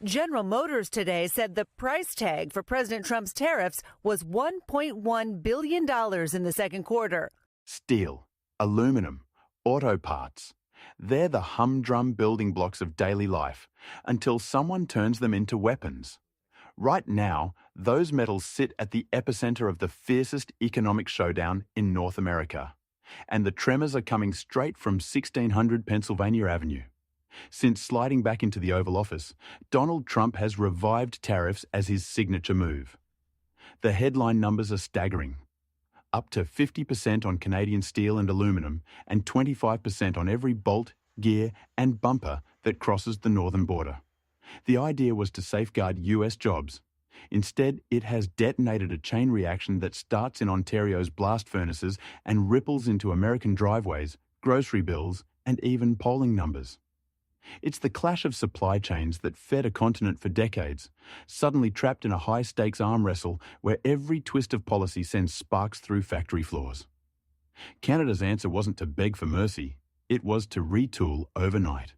General Motors today said the price tag for President Trump's tariffs was $1.1 billion in the second quarter. Steel, aluminum, auto parts. They're the humdrum building blocks of daily life until someone turns them into weapons. Right now, those metals sit at the epicenter of the fiercest economic showdown in North America. And the tremors are coming straight from 1600 Pennsylvania Avenue. Since sliding back into the Oval Office, Donald Trump has revived tariffs as his signature move. The headline numbers are staggering. Up to 50% on Canadian steel and aluminum, and 25% on every bolt, gear, and bumper that crosses the northern border. The idea was to safeguard US jobs. Instead, it has detonated a chain reaction that starts in Ontario's blast furnaces and ripples into American driveways, grocery bills, and even polling numbers. It's the clash of supply chains that fed a continent for decades, suddenly trapped in a high-stakes arm wrestle where every twist of policy sends sparks through factory floors. Canada's answer wasn't to beg for mercy, it was to retool overnight.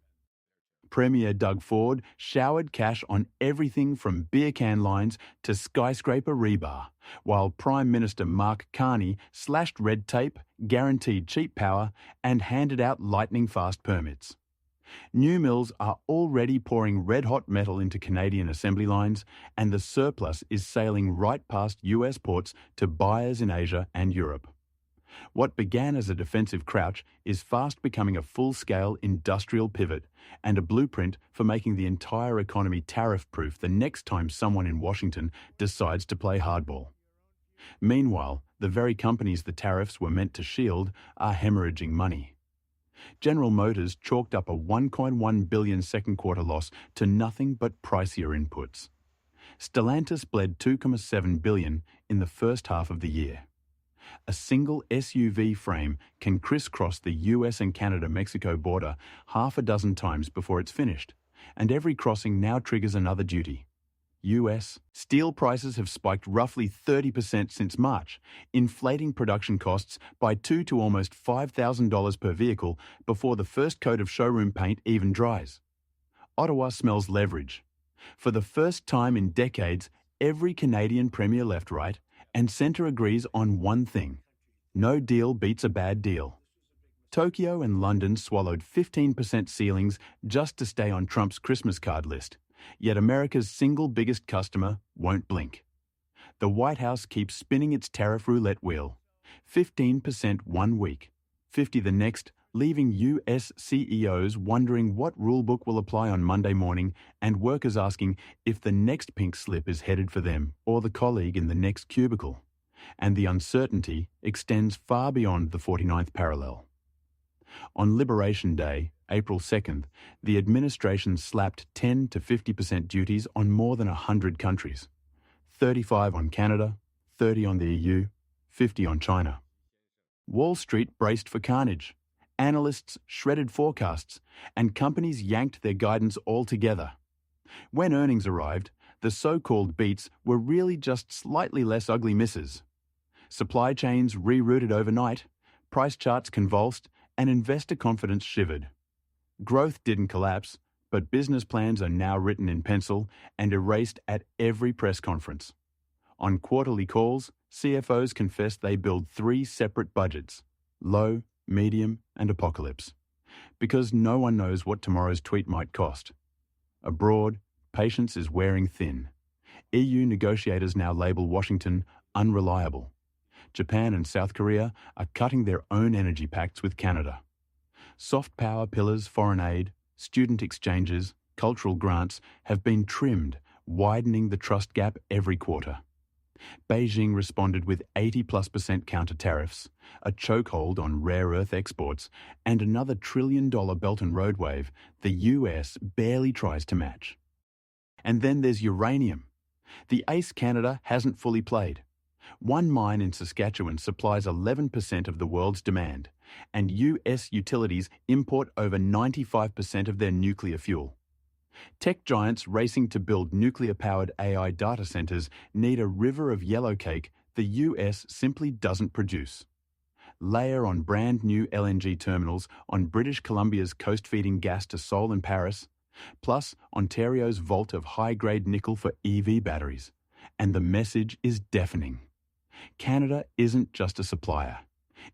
Premier Doug Ford showered cash on everything from beer can lines to skyscraper rebar, while Prime Minister Mark Carney slashed red tape, guaranteed cheap power, and handed out lightning-fast permits. New mills are already pouring red-hot metal into Canadian assembly lines, and the surplus is sailing right past US ports to buyers in Asia and Europe. What began as a defensive crouch is fast becoming a full-scale industrial pivot and a blueprint for making the entire economy tariff-proof the next time someone in Washington decides to play hardball. Meanwhile, the very companies the tariffs were meant to shield are hemorrhaging money. General Motors chalked up a $1.1 billion second quarter loss to nothing but pricier inputs. Stellantis bled $2.7 billion in the first half of the year. A single SUV frame can crisscross the US and Canada-Mexico border half a dozen times before it's finished, and every crossing now triggers another duty. US steel prices have spiked roughly 30% since March, inflating production costs by $2,000 to almost $5,000 per vehicle before the first coat of showroom paint even dries. Ottawa smells leverage. For the first time in decades, every Canadian premier left-right and centre agrees on one thing: no deal beats a bad deal. Tokyo and London swallowed 15% ceilings just to stay on Trump's Christmas card list. Yet America's single biggest customer won't blink. The White House keeps spinning its tariff roulette wheel. 15% one week, 50% the next, leaving US CEOs wondering what rulebook will apply on Monday morning and workers asking if the next pink slip is headed for them or the colleague in the next cubicle. And the uncertainty extends far beyond the 49th parallel. On Liberation Day, April 2nd, the administration slapped 10 to 50% duties on more than 100 countries. 35 on Canada, 30 on the EU, 50 on China. Wall Street braced for carnage. Analysts shredded forecasts, and companies yanked their guidance altogether. When earnings arrived, the so-called beats were really just slightly less ugly misses. Supply chains rerouted overnight, price charts convulsed, and investor confidence shivered. Growth didn't collapse, but business plans are now written in pencil and erased at every press conference. On quarterly calls, CFOs confessed they build 3 separate budgets: low, medium, and apocalypse. Because no one knows what tomorrow's tweet might cost. Abroad, patience is wearing thin. EU negotiators now label Washington unreliable. Japan and South Korea are cutting their own energy pacts with Canada. Soft power pillars, foreign aid, student exchanges, cultural grants have been trimmed, widening the trust gap every quarter. Beijing responded with 80+% counter-tariffs, a chokehold on rare earth exports, and another $1 trillion Belt and Road wave the US barely tries to match. And then there's uranium. The ace Canada hasn't fully played. One mine in Saskatchewan supplies 11% of the world's demand, and US utilities import over 95% of their nuclear fuel. Tech giants racing to build nuclear-powered AI data centers need a river of yellow cake the US simply doesn't produce. Layer on brand new LNG terminals on British Columbia's coast feeding gas to Seoul and Paris, plus Ontario's vault of high-grade nickel for EV batteries. And the message is deafening. Canada isn't just a supplier.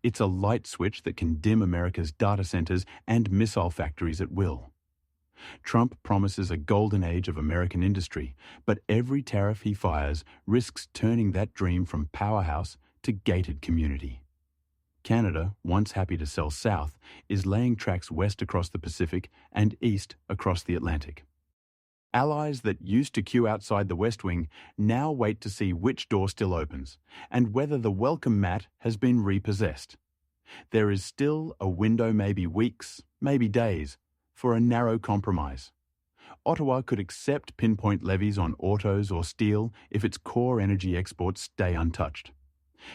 It's a light switch that can dim America's data centers and missile factories at will. Trump promises a golden age of American industry, but every tariff he fires risks turning that dream from powerhouse to gated community. Canada, once happy to sell south, is laying tracks west across the Pacific and east across the Atlantic. Allies that used to queue outside the West Wing now wait to see which door still opens and whether the welcome mat has been repossessed. There is still a window, maybe weeks, maybe days, for a narrow compromise. Ottawa could accept pinpoint levies on autos or steel if its core energy exports stay untouched.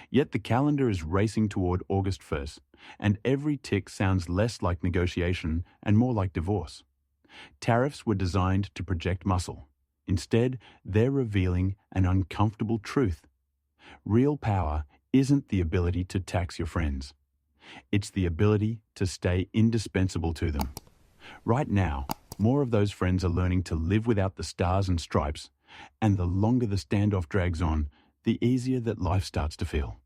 Yet the calendar is racing toward August 1st, and every tick sounds less like negotiation and more like divorce. Tariffs were designed to project muscle. Instead, they're revealing an uncomfortable truth. Real power isn't the ability to tax your friends. It's the ability to stay indispensable to them. Right now, more of those friends are learning to live without the stars and stripes, and the longer the standoff drags on, the easier that life starts to feel.